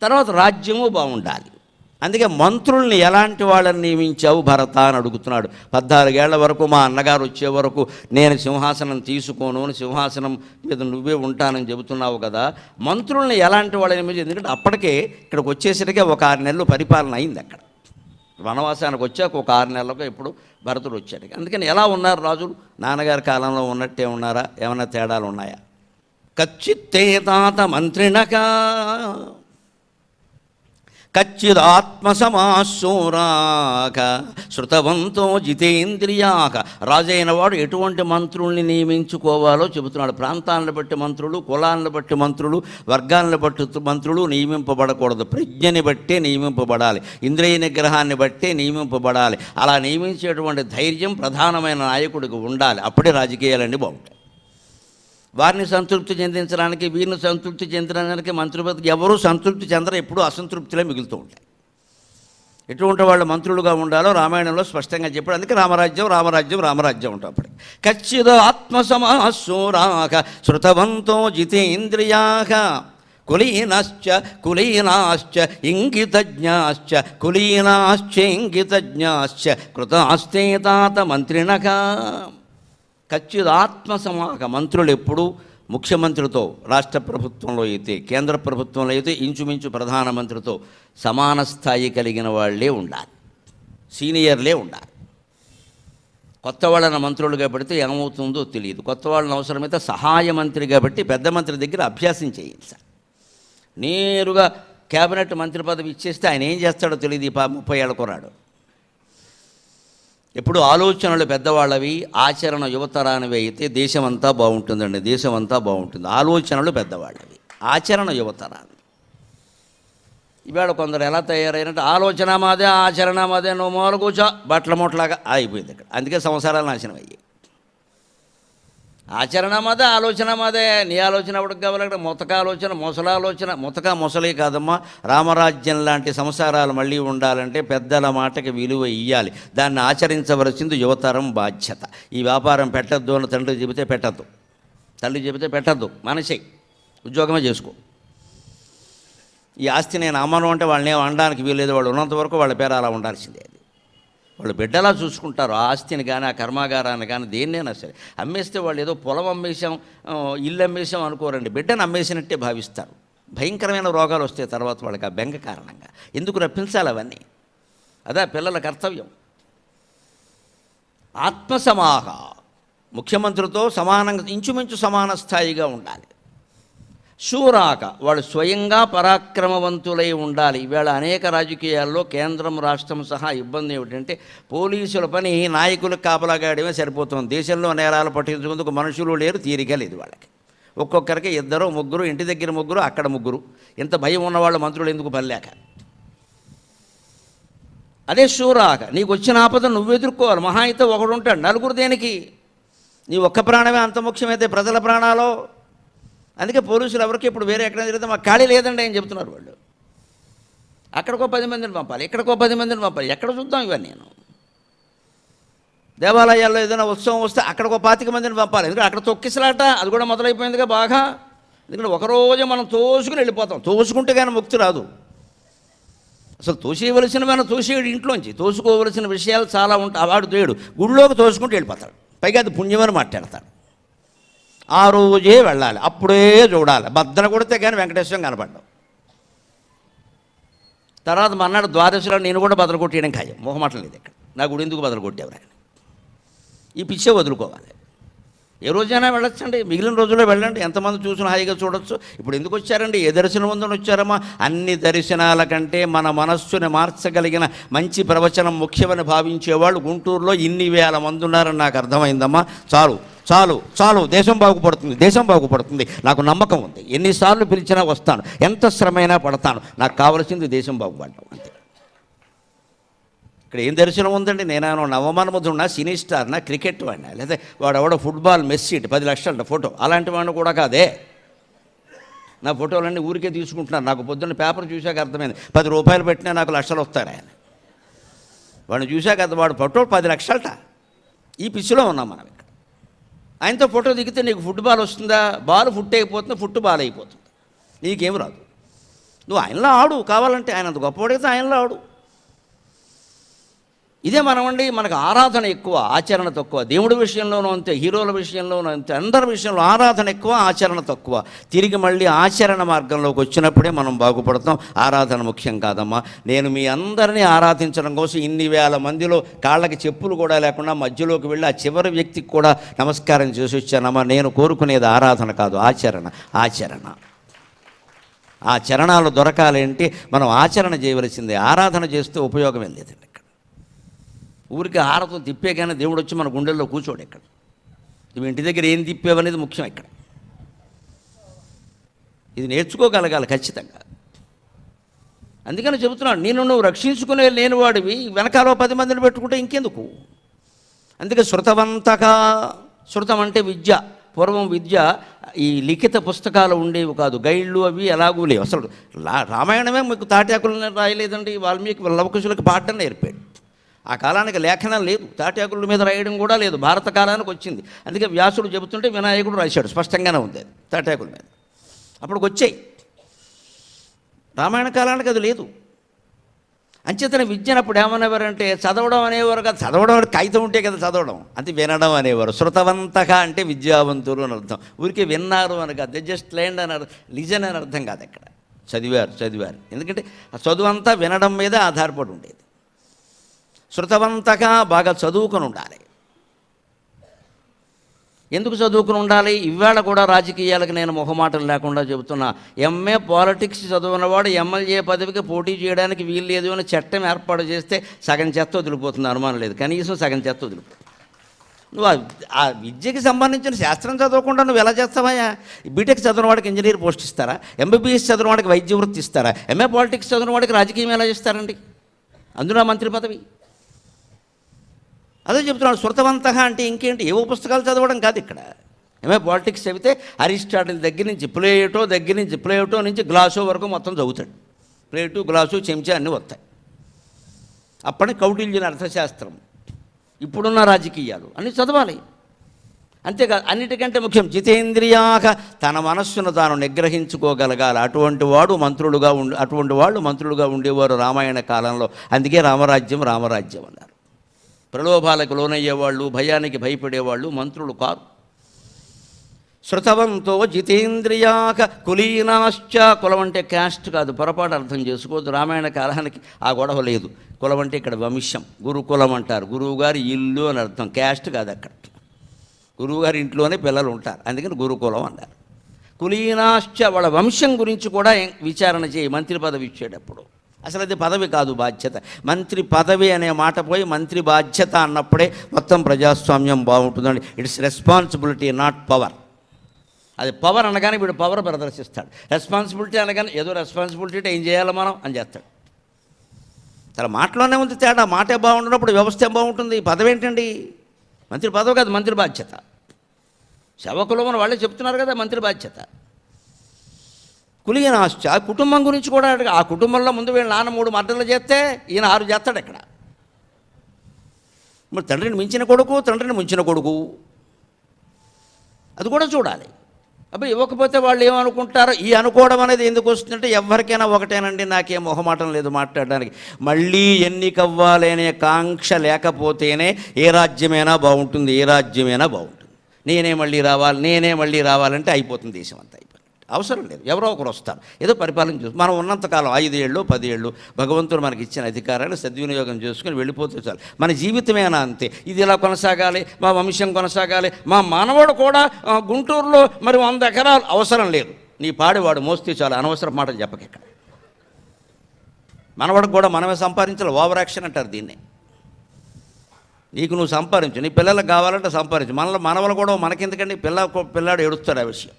తర్వాత రాజ్యము బాగుండాలి. అందుకే మంత్రుల్ని ఎలాంటి వాళ్ళని నియమించావు భరత అని అడుగుతున్నాడు. 14 ఏళ్ల వరకు మా అన్నగారు వచ్చే వరకు నేను సింహాసనం తీసుకోను, సింహాసనం మీద నువ్వే ఉంటానని చెబుతున్నావు కదా, మంత్రుల్ని ఎలాంటి వాళ్ళని నియమించి? ఎందుకంటే అప్పటికే ఇక్కడికి వచ్చేసరికి ఒక 6 నెలలు పరిపాలన అయింది. అక్కడ వనవాసానికి వచ్చాక ఒక 6 నెలలకు ఇప్పుడు భరతుడు వచ్చాడు. అందుకని ఎలా ఉన్నారు రాజులు? నాన్నగారి కాలంలో ఉన్నట్టే ఉన్నారా? ఏమైనా తేడాలు ఉన్నాయా? కచ్చిత్తే తాత మంత్రినక కచ్చిదాత్మసమాశూరాక శృతవంతో జితేంద్రియాక. రాజైన వాడు ఎటువంటి మంత్రుల్ని నియమించుకోవాలో చెబుతున్నాడు. ప్రాంతాలను బట్టి మంత్రులు, కులాలను బట్టి మంత్రులు, వర్గాలను బట్టి మంత్రులు నియమింపబడకూడదు. ప్రజ్ఞని బట్టే నియమింపబడాలి, ఇంద్రియ నిగ్రహాన్ని బట్టే నియమింపబడాలి. అలా నియమించేటువంటి ధైర్యం ప్రధానమైన నాయకుడికి ఉండాలి. అప్పుడే రాజకీయాలన్నీ బాగుంటాయి. వారిని సంతృప్తి చెందించడానికి, వీరిని సంతృప్తి చెందడానికి మంత్రిపదకి ఎవరూ సంతృప్తి చెందరు, ఎప్పుడూ అసంతృప్తిలో మిగులుతూ ఉంటాయి. ఎటువంటి వాళ్ళు మంత్రులుగా ఉండాలో రామాయణంలో స్పష్టంగా చెప్పాడు. అందుకే రామరాజ్యం రామరాజ్యం రామరాజ్యం ఉంటాం. అప్పటికి కచ్చిద ఆత్మసమాశూరాక శృతవంతో జితేంద్రియాక కులీనాశ్చ కులీనాశ్చ ఇంగితజ్ఞాశ్చ కులీనాశ్చ ఇంగితజ్ఞాశ్చ కృతాస్తే తాత మంత్రినక. ఖచ్చితాత్మసమాక. మంత్రులు ఎప్పుడు ముఖ్యమంత్రితో, రాష్ట్ర ప్రభుత్వంలో అయితే, కేంద్ర ప్రభుత్వంలో అయితే ఇంచుమించు ప్రధానమంత్రితో సమాన స్థాయి కలిగిన వాళ్ళే ఉండాలి, సీనియర్లే ఉండాలి. కొత్త వాళ్ళని మంత్రులుగా పెడితే ఏమవుతుందో తెలియదు. కొత్త వాళ్ళని అవసరమైతే సహాయ మంత్రిగా పెట్టి పెద్ద మంత్రి దగ్గర అభ్యాసం చేయించాలి. నేరుగా కేబినెట్ మంత్రి పదవి ఇచ్చేస్తే ఆయన ఏం చేస్తాడో తెలియదు. 30 ఏళ్ళ కుర్రాడు. ఎప్పుడు ఆలోచనలు పెద్దవాళ్ళవి, ఆచరణ యువతరానివి అయితే దేశమంతా బాగుంటుందండి. దేశమంతా బాగుంటుంది. ఆలోచనలు పెద్దవాళ్ళవి, ఆచరణ యువతరాన్ని. ఇవాళ కొందరు ఎలా తయారైనట్టు ఆలోచన మాదే, ఆచరణ మాదే, నువ్వు మూల కూర్చో బట్టల మూటలాగా అయిపోయింది ఇక్కడ. అందుకే సంవత్సరాలు నాశనం అయ్యాయి. ఆచరణ మాదే, ఆలోచన మాదే. నీ ఆలోచన ఎవరికి కావాలి? మొతక ఆలోచన, మొసలాలోచన. మొతక మొసలే కాదమ్మా. రామరాజ్యం లాంటి సంసారాలు మళ్ళీ ఉండాలంటే పెద్దల మాటకి విలువ ఇవ్వాలి. దాన్ని ఆచరించవలసింది యువతరం బాధ్యత. ఈ వ్యాపారం పెట్టద్దు అని తండ్రి చెబితే పెట్టద్దు, తల్లి చెబితే పెట్టద్దు, మనిషి ఉద్యోగమే చేసుకో. ఈ ఆస్తి నేను అమ్మను అంటే వాళ్ళని అనడానికి వీల్లేదు. వాళ్ళు ఉన్నంతవరకు వాళ్ళ పేరు అలా ఉండాల్సిందే. అది వాళ్ళు బిడ్డలా చూసుకుంటారు. ఆ ఆస్తిని కానీ, ఆ కర్మాగారాన్ని కానీ, దేన్నైనా సరే. అమ్మేస్తే వాళ్ళు ఏదో పొలం అమ్మేసాం, ఇల్లు అమ్మేసాం అనుకోరండి. బిడ్డను అమ్మేసినట్టే భావిస్తారు. భయంకరమైన రోగాలు వస్తాయి తర్వాత వాళ్ళకి ఆ బెంగ కారణంగా. ఎందుకు రప్పించాలి అవన్నీ? అదే పిల్లల కర్తవ్యం. ఆత్మసమాహ. ముఖ్యమంత్రితో సమానంగా, ఇంచుమించు సమాన స్థాయిగా ఉండాలి. శూరాక. వాళ్ళు స్వయంగా పరాక్రమవంతులై ఉండాలి. ఈవేళ అనేక రాజకీయాల్లో కేంద్రం రాష్ట్రం సహా ఇబ్బంది ఏమిటంటే పోలీసుల పని నాయకులకు కాపలాగాడమే సరిపోతుంది. దేశంలో నేరాలు పట్టించుకుందుకు మనుషులు లేరు, తీరిక లేదు వాళ్ళకి. ఒక్కొక్కరికి 2 3, ఇంటి దగ్గర 3, అక్కడ 3. ఇంత భయం ఉన్నవాళ్ళు మంత్రులు ఎందుకు పనిలేక? అదే శూరాక. నీకు వచ్చిన ఆపద నువ్వు ఎదుర్కోవాలి. మహా అయితే ఒకడు ఉంటాడు, నలుగురు దేనికి? నీ ఒక్క ప్రాణమే అంత ముఖ్యమైతే ప్రజల ప్రాణాలు. అందుకే పోలీసులు ఎవరికి ఇప్పుడు వేరే ఎక్కడ జరిగితే మాకు ఖాళీ లేదండి అని చెప్తున్నారు వాళ్ళు. అక్కడికో 10 మందిని పంపాలి, ఇక్కడికో 10 మందిని పంపాలి. ఎక్కడ చూద్దాం ఇవన్నీ? నేను దేవాలయాల్లో ఏదైనా ఉత్సవం వస్తే అక్కడికో 25 మందిని పంపాలి. ఎందుకంటే అక్కడ తొక్కిసలాట అది కూడా మొదలైపోయిందిగా బాగా. ఎందుకంటే ఒకరోజు మనం తోసుకుని వెళ్ళిపోతాం. తోసుకుంటే కానీ ముక్తి రాదు. అసలు తోసేయవలసినవైనా తోసేయడు ఇంట్లోంచి. తోసుకోవలసిన విషయాలు చాలా ఉంటాయి. వాడు తోయడు, గుళ్ళోకి తోసుకుంటూ వెళ్ళిపోతాడు. పైగా అది పుణ్యమని మాట్లాడతాడు. ఆ రోజే వెళ్ళాలి, అప్పుడే చూడాలి. బద్దన కొడితే కానీ వెంకటేశ్వరం కనపడ్డాం. తర్వాత మన్నాడు ద్వాదశిలో నేను కూడా బద్దలు కొట్టేయడం ఖాయం. మొహమాటం లేదు ఇక్కడ. నా గుడి ఎందుకు బద్దలు కొట్టేవారు ఆయన? ఈ పిచ్చే వదులుకోవాలి. ఏ రోజైనా వెళ్ళొచ్చండి, మిగిలిన రోజుల్లో వెళ్ళండి. ఎంతమంది చూసినా హాయిగా చూడొచ్చు. ఇప్పుడు ఎందుకు వచ్చారండి? ఏ దర్శనం ఉందని వచ్చారమ్మా? అన్ని దర్శనాల కంటే మన మనస్సుని మార్చగలిగిన మంచి ప్రవచనం ముఖ్యమని భావించేవాళ్ళు గుంటూరులో ఇన్ని వేల మంది ఉన్నారని నాకు అర్థమైందమ్మా. చాలు చాలు చాలు, దేశం బాగుపడుతుంది, దేశం బాగుపడుతుంది. నాకు నమ్మకం ఉంది. ఎన్నిసార్లు పిలిచినా వస్తాను, ఎంత శ్రమైనా పడతాను. నాకు కావలసింది దేశం బాగుపడటం అంతే. ఇక్కడ ఏం దర్శనం ఉందండి? నేనేమో నవమానముద్రున్నా, సినీ స్టార్నా, క్రికెట్ వాడినా, లేదా వాడెవడో ఫుట్బాల్ మెస్సీ 10 లక్షల ఫోటో అలాంటి వాడిని కూడా కాదే. నా ఫోటోలన్నీ ఊరికే తీసుకుంటున్నారు. నాకు పొద్దున్న పేపర్ చూశాక అర్థమైంది. 10 రూపాయలు పెట్టినా నాకు లక్షలు వస్తారు ఆయన. వాడిని చూశాక వాడు ఫోటో 10 లక్షలట. ఈ పిచ్చిలో ఉన్నాం మనం ఇక్కడ. ఆయనతో ఫోటో దిగితే నీకు ఫుట్బాల్ వస్తుందా? బాల్ ఫుట్ అయిపోతుంది, ఫుట్ బాల్ అయిపోతుంది. నీకేం రాదు. నువ్వు ఆయనలో ఆడు కావాలంటే, ఆయన అంత గొప్పవాడైతే ఆయనలో ఆడు. ఇదే మనమండి, మనకు ఆరాధన ఎక్కువ, ఆచరణ తక్కువ. దేవుడి విషయంలోనూ అంతే, హీరోల విషయంలోనూ అంతే, అందరి విషయంలో ఆరాధన ఎక్కువ, ఆచరణ తక్కువ. తిరిగి మళ్ళీ ఆచరణ మార్గంలోకి వచ్చినప్పుడే మనం బాగుపడతాం. ఆరాధన ముఖ్యం కాదమ్మా. నేను మీ అందరినీ ఆరాధించడం కోసం ఇన్ని వేల మందిలో కాళ్ళకి చెప్పులు కూడా లేకుండా మధ్యలోకి వెళ్ళి ఆ చివరి వ్యక్తికి కూడా నమస్కారం చేసి వచ్చానమ్మా. నేను కోరుకునేది ఆరాధన కాదు, ఆచరణ. ఆచరణ, ఆ చరణాలు దొరకాలంటే మనం ఆచరణ చేయవలసిందే. ఆరాధన చేస్తే ఉపయోగం ఏం లేదండి. ఊరికి హారతో తిప్పే కానీ దేవుడు వచ్చి మన గుండెల్లో కూర్చోడు. ఇక్కడ నువ్వు ఇంటి దగ్గర ఏం తిప్పేవనేది ముఖ్యం. ఇక్కడ ఇది నేర్చుకోగలగాలి ఖచ్చితంగా. అందుకని చెబుతున్నాడు, నువ్వు రక్షించుకునే లేనివాడివి వెనకాల 10 మందిని పెట్టుకుంటే ఇంకెందుకు. అందుకే శృతవంతగా, శృతం అంటే విద్య. పూర్వం విద్య ఈ లిఖిత పుస్తకాలు ఉండేవి కాదు, గైడ్లు అవి ఎలాగూ లేవు. అసలు రామాయణమే మీకు తాటాకులను రాయలేదండి. వాల్మీకి లవకుశులకు పాఠం నేర్పాడు. ఆ కాలానికి లేఖనం లేదు, తాటాకుల మీద రాయడం కూడా లేదు, భారత కాలానికి వచ్చింది. అందుకే వ్యాసుడు చెబుతుంటే వినాయకుడు రాశాడు, స్పష్టంగానే ఉంది అది తాటాకుల మీద. అప్పటికి వచ్చాయి. రామాయణ కాలానికి అది లేదు. అంచేతన విద్యనప్పుడు ఏమనేవారంటే చదవడం అనేవారు కదా. చదవడం అంటే కాగితం ఉంటే కదా చదవడం, అది వినడం అనేవారు. శృతవంతగా అంటే విద్యావంతులు అని అర్థం. ఊరికే విన్నారు అని కాదు, దే జస్ట్ లెర్న్డ్ అని లిజన్ అని అర్థం కాదు. అక్కడ చదివారు. ఎందుకంటే ఆ చదువు అంతా వినడం మీద ఆధారపడి ఉండేది. శృతవంతగా బాగా చదువుకుని ఉండాలి. ఎందుకు చదువుకుని ఉండాలి? ఇవాళ కూడా రాజకీయాలకు నేను మొహమాటలు లేకుండా చెబుతున్నా. ఎంఏ పాలిటిక్స్ చదువున్నవాడు ఎమ్మెల్యే పదవికి పోటీ చేయడానికి వీలు లేదు అని చట్టం ఏర్పాటు చేస్తే సగం చెత్త వదిలిపోతుంది, అనుమానం లేదు. కనీసం సగం చెత్త వదిలిపోతుంది. నువ్వు ఆ విద్యకి సంబంధించిన శాస్త్రం చదవకుండా నువ్వు ఎలా చేస్తావా? బీటెక్ చదివిన వాడికి ఇంజనీర్ పోస్ట్ ఇస్తారా? ఎంబీబీఎస్ చదివిన వాడికి వైద్య వృత్తి ఇస్తారా? ఎంఏ పాలిటిక్స్ చదివిన వాడికి రాజకీయం ఎలా చేస్తారండి? అందులో మంత్రి పదవి. అదే చెప్తున్నాడు, శృతవంతగా అంటే ఇంకేంటి, ఏవో పుస్తకాలు చదవడం కాదు. ఇక్కడ ఏమే పాలిటిక్స్ చదివితే అరిస్టాటిల్ దగ్గర నుంచి ప్లేటో నుంచి గ్లాసో వరకు మొత్తం చదువుతాడు. ప్లేటు, గ్లాసు, చెంచా అన్నీ వస్తాయి. అప్పటి కౌటిల్యుని అర్థశాస్త్రం, ఇప్పుడున్న రాజకీయాలు అన్నీ చదవాలి. అంతేకాదు, అన్నిటికంటే ముఖ్యం జితేంద్రియాక, తన మనస్సును తాను నిగ్రహించుకోగలగాలి. అటువంటి వాళ్ళు మంత్రులుగా ఉండేవారు రామాయణ కాలంలో. అందుకే రామరాజ్యం అన్నారు. ప్రలోభాలకు లోనయ్యేవాళ్ళు, భయానికి భయపడేవాళ్ళు మంత్రులు కారు. శృతవంతో జితేంద్రియాక కులీనాశ్చ, కులం అంటే క్యాస్ట్ కాదు, పొరపాటు అర్థం చేసుకోవద్దు. రామాయణ కాలానికి ఆ గొడవ లేదు. కులం అంటే ఇక్కడ వంశం, గురుకులం అంటారు. గురువుగారి ఇల్లు అని అర్థం, క్యాస్ట్ కాదు. అక్కడ గురువుగారి ఇంట్లోనే పిల్లలు ఉంటారు, అందుకని గురుకులం అన్నారు. కులీనాశ్చ, వాళ్ళ వంశం గురించి కూడా విచారణ చేయి మంత్రి పదవి ఇచ్చేటప్పుడు. అసలు అది పదవి కాదు, బాధ్యత. మంత్రి పదవి అనే మాట పోయి మంత్రి బాధ్యత అన్నప్పుడే మొత్తం ప్రజాస్వామ్యం బాగుంటుందండి. It's responsibility, not power. అది పవర్ అనగానే వీడు పవర్ ప్రదర్శిస్తాడు. రెస్పాన్సిబిలిటీ అనగానే ఏదో రెస్పాన్సిబిలిటీ ఏం చేయాలి మనం అని చేస్తాడు. తన మాటలోనే ఉంది తేడా. మాటే బాగుంటున్నప్పుడు వ్యవస్థ ఏం బాగుంటుంది? పదవి ఏంటండి? మంత్రి పదవి కాదు, మంత్రి బాధ్యత. సేవకులు అని వాళ్ళే చెప్తున్నారు కదా, మంత్రి బాధ్యత. కులీనాశ్చ, కుటుంబం గురించి కూడా ఆ కుటుంబంలో ముందు వీళ్ళ నాన్న 3 మర్డర్లు చేస్తే ఈయన 6 చేస్తాడు. ఇక్కడ మరి తండ్రిని మించిన కొడుకు అది కూడా చూడాలి. అబ్బాయి ఇవ్వకపోతే వాళ్ళు ఏమనుకుంటారో, ఈ అనుకోవడం అనేది ఎందుకు వస్తుందంటే ఎవరికైనా ఒకటేనండి, నాకేం మొహమాటం లేదు మాట్లాడడానికి. మళ్ళీ ఎన్నికవ్వాలి అనే కాంక్ష లేకపోతేనే ఏ రాజ్యమైనా బాగుంటుంది. నేనే మళ్ళీ రావాలంటే అయిపోతుంది దేశం అంతా. అవసరం లేదు, ఎవరో ఒకరు వస్తారు, ఏదో పరిపాలన చూసి మనం ఉన్నంతకాలం 5 ఏళ్ళు 10 ఏళ్ళు భగవంతుడు మనకి ఇచ్చిన అధికారాన్ని సద్వినియోగం చేసుకుని వెళ్ళిపోతే చాలు. మన జీవితమేనా అంతే. ఇది ఇలా కొనసాగాలి, మా వంశం కొనసాగాలి. మా మానవుడు కూడా గుంటూరులో మరి 100 ఎకరాలు అవసరం లేదు, నీ పాడివాడు మోస్తే చాలు. అనవసరం మాటలు చెప్పక. ఇక్కడ మనవాడికి కూడా మనమే సంపాదించాలి. ఓవర్ యాక్షన్ అంటారు దీన్ని. నీకు నువ్వు సంపాదించు, నీ పిల్లలకు కావాలంటే సంపాదించు. మనవలు కూడా మనకెందుకండి, పిల్లాడు ఏడుస్తాడు ఆ విషయం.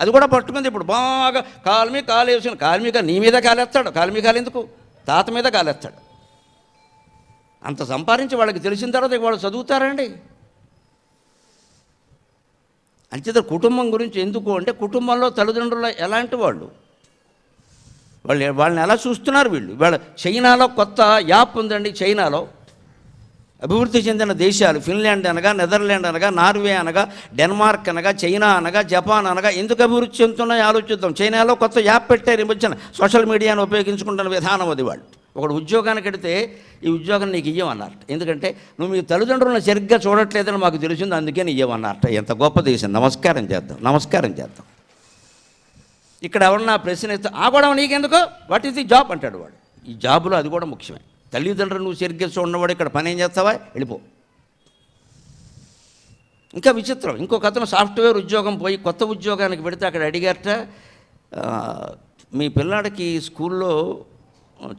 అది కూడా పట్టుకుంది. ఇప్పుడు బాగా కాలు వేసిన కాలు నీ మీద కాలేస్తాడు. కాలు ఎందుకు? తాత మీద కాలేస్తాడు. అంత సంపాదించి వాళ్ళకి తెలిసిన తర్వాత వాళ్ళు చదువుతారండి. అంచేత కుటుంబం గురించి ఎందుకు అంటే, కుటుంబంలో తల్లిదండ్రులు ఎలాంటి వాళ్ళని ఎలా చూస్తున్నారు వీళ్ళు. చైనాలో కొత్త యాప్ ఉందండి. చైనాలో అభివృద్ధి చెందిన దేశాలు ఫిన్లాండ్ అనగా, నెదర్లాండ్ అనగా, నార్వే అనగా, డెన్మార్క్ అనగా, చైనా అనగా, జపాన్ అనగా ఎందుకు అభివృద్ధి చెందుతున్నాయో ఆలోచిద్దాం. చైనాలో కొత్త యాప్ పెట్టారు ఈ మధ్యన, సోషల్ మీడియాను ఉపయోగించుకుంటున్న విధానం అది. వాళ్ళు ఒకడు ఉద్యోగానికి వెడితే ఈ ఉద్యోగం నీకు ఇయ్యమన్నారట. ఎందుకంటే నువ్వు మీ తల్లిదండ్రులను సరిగ్గా చూడట్లేదని మాకు తెలిసింది, అందుకే నీ ఇయ్యమన్నారట. ఎంత గొప్ప దేశం. నమస్కారం చేద్దాం, నమస్కారం చేద్దాం. ఇక్కడ ఎవరన్నా ప్రశ్న ఇస్తే ఆ కూడా నీకెందుకు, వాట్ ఈస్ ది జాబ్ అంటాడు వాడు. ఈ జాబులో అది కూడా ముఖ్యమే. తల్లిదండ్రులు నువ్వు సరిగ్గా చూడవాడు ఇక్కడ పని ఏం చేస్తావా, వెళ్ళిపో. ఇంకా విచిత్రం, ఇంకొక అతను సాఫ్ట్వేర్ ఉద్యోగం పోయి కొత్త ఉద్యోగానికి పెడితే అక్కడ అడిగారట, మీ పిల్లాడికి స్కూల్లో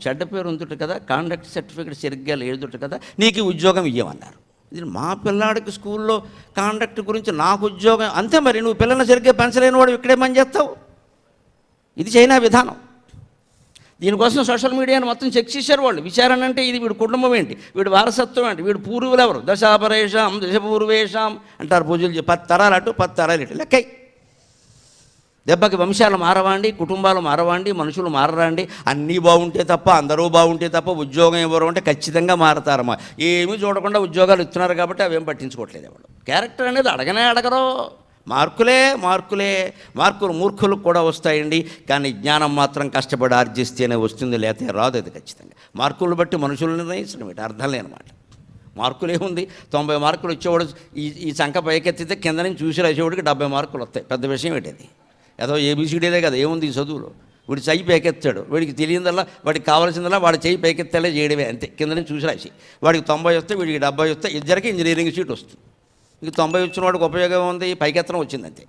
చెడ్డ పేరు ఉందుట కదా, కాండక్ట్ సర్టిఫికేట్ సరిగ్గా లేదుట కదా, నీకు ఉద్యోగం ఇవ్వమన్నారు. ఇది మా పిల్లాడికి స్కూల్లో కాండక్ట్ గురించి నాకు ఉద్యోగం అంతే. మరి నువ్వు పిల్లల్ని సరిగ్గా పెంచలేని వాడు ఇక్కడే పని చేస్తావు. ఇది చైనా విధానం. దీనికోసం సోషల్ మీడియాను మొత్తం చెక్ చేశారు వాళ్ళు. విచారణ అంటే ఇది వీడి కుటుంబం ఏంటి, వీడి వారసత్వం ఏంటి, వీడి పూర్వులు ఎవరు, దశాపరేషాం దశపూర్వేషాం అంటారు పూజలు. 10 తరాలు అటు 10 తరాలు ఇటు లెక్కై. దెబ్బకి వంశాలు మారవాండి, కుటుంబాలు మారవాండి, మనుషులు మారరాండి. అన్నీ బాగుంటే తప్ప, అందరూ బాగుంటే తప్ప ఉద్యోగం ఎవరు అంటే ఖచ్చితంగా మారతారమ్మా. ఏమీ చూడకుండా ఉద్యోగాలు ఇస్తున్నారు కాబట్టి అవేం పట్టించుకోవట్లేదు ఎవరు. క్యారెక్టర్ అనేది అడగనే అడగరు. మార్కులు మూర్ఖులకు కూడా వస్తాయండి, కానీ జ్ఞానం మాత్రం కష్టపడి ఆర్జిస్తేనే వస్తుంది, లేకపోతే రాదు. అది ఖచ్చితంగా మార్కులు బట్టి మనుషులు నిర్ణయించడం ఏంటి, అర్థం లేనమాట. మార్కులు ఏముంది, 90 మార్కులు వచ్చేవాడు ఈ సంఖ పైకెత్తితే కింద నుంచి చూసి రాసేవాడికి 70 మార్కులు వస్తాయి. పెద్ద విషయం ఏంటి, ఏదో ఏబీసీడీదే కదా, ఏముంది ఈ చదువులో. వీడు చెయ్యి పైకెత్తాడు, వీడికి తెలియదల్లా, వాడికి కావాల్సిందల్లా వాడు చెయ్యి పైకెత్తాలే చేయడమే, అంతే. కింద నుంచి చూసి రాసి వాడికి 90 వస్తే వీడికి 70 వస్తే, ఇద్దరికి ఇంజనీరింగ్ సీట్ వస్తుంది. ఇంక 90 వచ్చిన వాడికి ఉపయోగం ఉంది, పైకెత్తనం వచ్చిందంతే.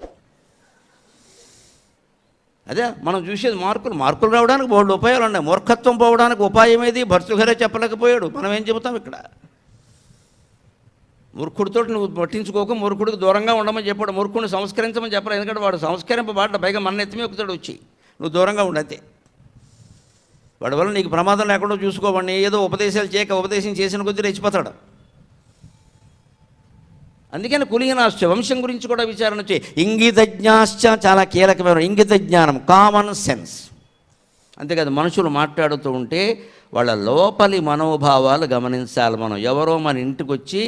అదే మనం చూసేది. మార్కులు రావడానికి బోల్డ్ ఉపాయాలు ఉన్నాయి. మూర్ఖత్వం పోవడానికి ఉపాయం ఏది, భర్తృహరే చెప్పలేకపోయాడు. మనం ఏం చెబుతాం ఇక్కడ? మూర్ఖుడితో నువ్వు పట్టించుకోక, మూర్ఖుడికి దూరంగా ఉండమని చెప్పాడు. మూర్ఖుడిని సంస్కరించమని చెప్పాడు. ఎందుకంటే వాడు సంస్కరింపబడ్డ, పైగా మన ఎత్తిమే ఎక్కుతాడు వచ్చి. నువ్వు దూరంగా ఉండతే, వాడి వల్ల నీకు ప్రమాదం లేకుండా చూసుకోవాడిని. ఏదో ఉపదేశాలు చేయక ఉపదేశం చేసిన కొద్దీ రెచ్చిపోతాడు. అందుకని కులీనాశ్చ, వంశం గురించి కూడా విచారణ చేయి. ఇంగితజ్ఞాశ్చ, చాలా కీలకమైన ఇంగిత జ్ఞానం, కామన్ సెన్స్. అంతేకాదు, మనుషులు మాట్లాడుతూ ఉంటే వాళ్ళ లోపలి మనోభావాలు గమనించాలి మనం. ఎవరో మన ఇంటికి వచ్చి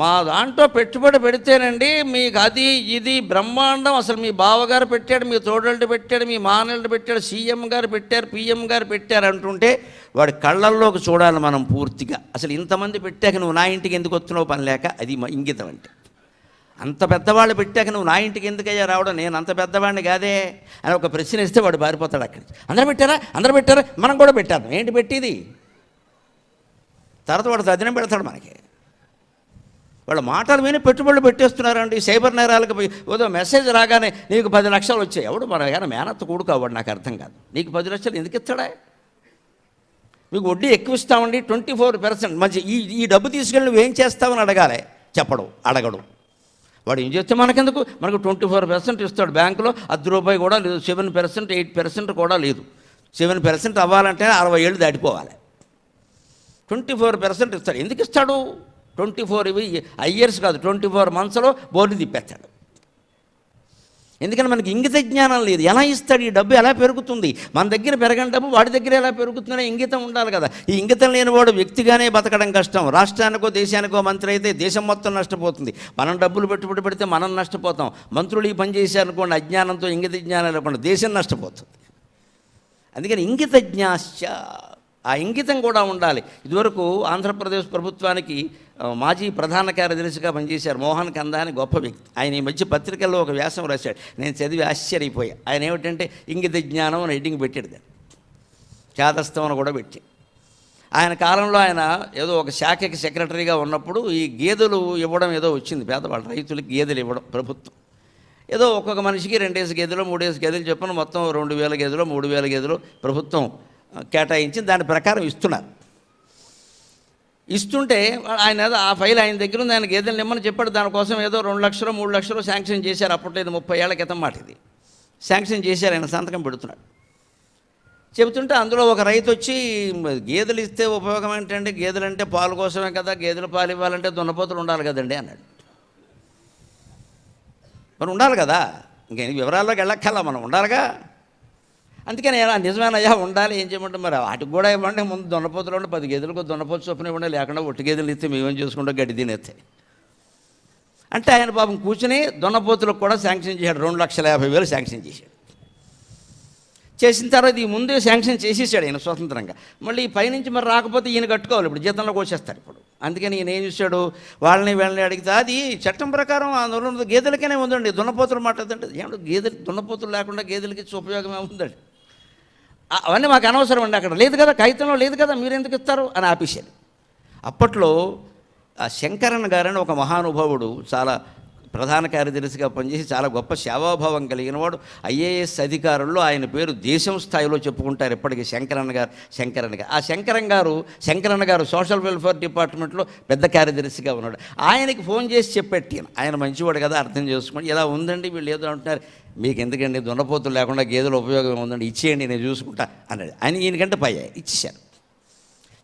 మా దాంట్లో పెట్టుబడి పెడితేనండి మీకు అది ఇది బ్రహ్మాండం, అసలు మీ బావగారు పెట్టాడు, మీ తోడళ్ళు పెట్టాడు, మీ మానళ్ళు పెట్టాడు, సీఎం గారు పెట్టారు, పిఎం గారు పెట్టారు అంటుంటే వాడి కళ్ళల్లోకి చూడాలి మనం పూర్తిగా. అసలు ఇంతమంది పెట్టాక నువ్వు నా ఇంటికి ఎందుకు వస్తున్నావు పని లేక, అది ఇంగితం అంటే. అంత పెద్దవాళ్ళు పెట్టాక నువ్వు నా ఇంటికి ఎందుకయ్యా రావడం, నేను అంత పెద్దవాడిని కాదే అని ఒక ప్రశ్న ఇస్తే వాడు పారిపోతాడు అక్కడి నుంచి. అందరూ పెట్టారా మనం కూడా పెట్టాను, ఏంటి పెట్టేది? తర్వాత వాడు తదినం పెడతాడు మనకి. వాళ్ళ మాటలు విని పెట్టుబడులు పెట్టేస్తున్నారండి. సైబర్ నేరాలకు పోయి ఏదో మెసేజ్ రాగానే నీకు 10 లక్షలు వచ్చాయి. ఎవడు మన కానీ మేనత్త కూడుకోవాడు, నాకు అర్థం కాదు. నీకు 10 లక్షలు ఎందుకు ఇస్తాడా? మీకు వడ్డీ ఎక్కువ ఇస్తామండి, 24%. మంచి ఈ డబ్బు తీసుకెళ్ళి నువ్వేం చేస్తావని అడగాలి, అడగడు. వాడు ఏం చేస్తే మనకెందుకు, మనకు 24% ఇస్తాడు. బ్యాంకులో ₹10 కూడా లేదు, 7%, 8% కూడా లేదు. 7% అవ్వాలంటే 60 ఏళ్ళు దాటిపోవాలి. 24% ఇస్తాడు. ఎందుకు ఇస్తాడు? 24 ఇయర్స్ కాదు, 24 మంత్స్లో బోర్డు తిప్పేస్తాడు. ఎందుకని మనకి ఇంగిత జ్ఞానం లేదు. ఎలా ఇస్తాడు ఈ డబ్బు, ఎలా పెరుగుతుంది? మన దగ్గర పెరగని డబ్బు వాడి దగ్గర ఎలా పెరుగుతుందనే ఇంగితం ఉండాలి కదా. ఈ ఇంగితం లేనివాడు వ్యక్తిగానే బతకడం కష్టం. రాష్ట్రానికో దేశానికో మంత్రి అయితే దేశం మొత్తం నష్టపోతుంది. మనం డబ్బులు పెట్టుబడి పెడితే మనం నష్టపోతాం. మంత్రులు ఈ పని చేశారనుకోండి, అజ్ఞానంతో ఇంగిత జ్ఞానం లేకుండా దేశం నష్టపోతుంది. అందుకని ఇంగిత జ్ఞాశ్చ, ఆ ఇంగితం కూడా ఉండాలి. ఇదివరకు ఆంధ్రప్రదేశ్ ప్రభుత్వానికి మాజీ ప్రధాన కార్యదర్శిగా పనిచేశారు మోహన్ కందా అని గొప్ప వ్యక్తి. ఆయన ఈ మధ్య పత్రికల్లో ఒక వ్యాసం రాశాడు, నేను చదివి ఆశ్చర్యపోయా. ఆయన ఏమిటంటే ఇంగిత జ్ఞానం అని హెడ్డింగ్ పెట్టాడు, దాన్ని చేతస్థం అని కూడా పెట్టి. ఆయన కాలంలో ఆయన ఏదో ఒక శాఖకి సెక్రటరీగా ఉన్నప్పుడు ఈ గేదెలు ఇవ్వడం ఏదో వచ్చింది, పేదవాళ్ళ రైతులకి గేదెలు ఇవ్వడం ప్రభుత్వం. ఏదో ఒక్కొక్క మనిషికి 2 గేదెలు 3 గేదెలు చెప్పిన మొత్తం 2000 గేదెలు 3000 గేదెలు ప్రభుత్వం కేటాయించి దాని ప్రకారం ఇస్తున్నారు. ఇస్తుంటే ఆయన ఏదో ఆ ఫైల్ ఆయన దగ్గర ఉంది, ఆయన గేదెలు నిమ్మని చెప్పాడు. దానికోసం ఏదో 2 లక్షలు 3 లక్షలు శాంక్షన్ చేశారు. అప్పట్లో ఇది 30 ఏళ్ల క్రితం మాట. ఇది శాంక్షన్ చేశారు, ఆయన సంతకం పెడుతున్నాడు. చెబుతుంటే అందులో ఒక రైతు వచ్చి, గేదెలు ఇస్తే ఉపయోగం ఏంటంటే, గేదెలు అంటే పాలు కోసమే కదా, గేదెలు పాలు ఇవ్వాలంటే దున్నపోతులు ఉండాలి కదండి అన్నాడు. మరి ఉండాలి కదా, ఇంక వివరాల్లోకి వెళ్ళక్కల్లా మనం ఉండాలిగా. అందుకని నిజమేనయ్యా ఉండాలి, ఏం చేయమంటే మరి వాటికి కూడా ఇవ్వండి, ముందు దున్నపోతులు ఉండి 10 గేదెలకు దున్నపోతు చొప్పున ఇవ్వండి, లేకుండా ఒట్టి గేదెలు ఇస్తే మేమేం చేసుకుంటాం, గడ్డి తినేస్తాయి అంటే ఆయన పాపం కూర్చుని దున్నపోతులకు కూడా శాంక్షన్ చేశాడు. 2,50,000 శాంక్షన్ చేశాడు. చేసిన తర్వాత ఈ ముందే శాంక్షన్ చేసేసాడు ఆయన స్వతంత్రంగా. మళ్ళీ పైనుంచి మరి రాకపోతే ఈయన కట్టుకోవాలి, ఇప్పుడు జీతంలోకి వచ్చేస్తారు ఇప్పుడు. అందుకని ఈయన ఏం చూశాడు, వాళ్ళని అడిగితే అది చట్టం ప్రకారం ఆ గేదెలకనే ఉందండి, దున్నపోతులు మాట్లాడుతుంటే ఏమంటే గేదెలు దున్నపోతులు లేకుండా గేదెలకి ఉపయోగం ఏముందండి, అవన్నీ మాకు అనవసరం అండి, అక్కడ లేదు కదా, కాగితంలో లేదు కదా, మీరు ఎందుకు ఇస్తారు అని ఆపేశారు. అప్పట్లో ఆ శంకరన్ గారని ఒక మహానుభావుడు, చాలా ప్రధాన కార్యదర్శిగా పనిచేసి చాలా గొప్ప సేవాభావం కలిగిన వాడు, ఐఏఎస్ అధికారుల్లో ఆయన పేరు దేశం స్థాయిలో చెప్పుకుంటారు ఇప్పటికీ శంకరన్ గారు. ఆ శంకరన్ గారు సోషల్ వెల్ఫేర్ డిపార్ట్మెంట్లో పెద్ద కార్యదర్శిగా ఉన్నాడు. ఆయనకి ఫోన్ చేసి చెప్పెట్టి, ఆయన మంచివాడు కదా, అర్థం చేసుకోండి, ఇలా ఉందండి, వీళ్ళు ఏదో అంటున్నారు, మీకు ఎందుకండి దున్నపోతులు లేకుండా గేదెల ఉపయోగం ఉందండి, ఇచ్చేయండి నేను చూసుకుంటా అన్నాడు. ఆయన ఈయనకంటే పై ఇచ్చేశారు.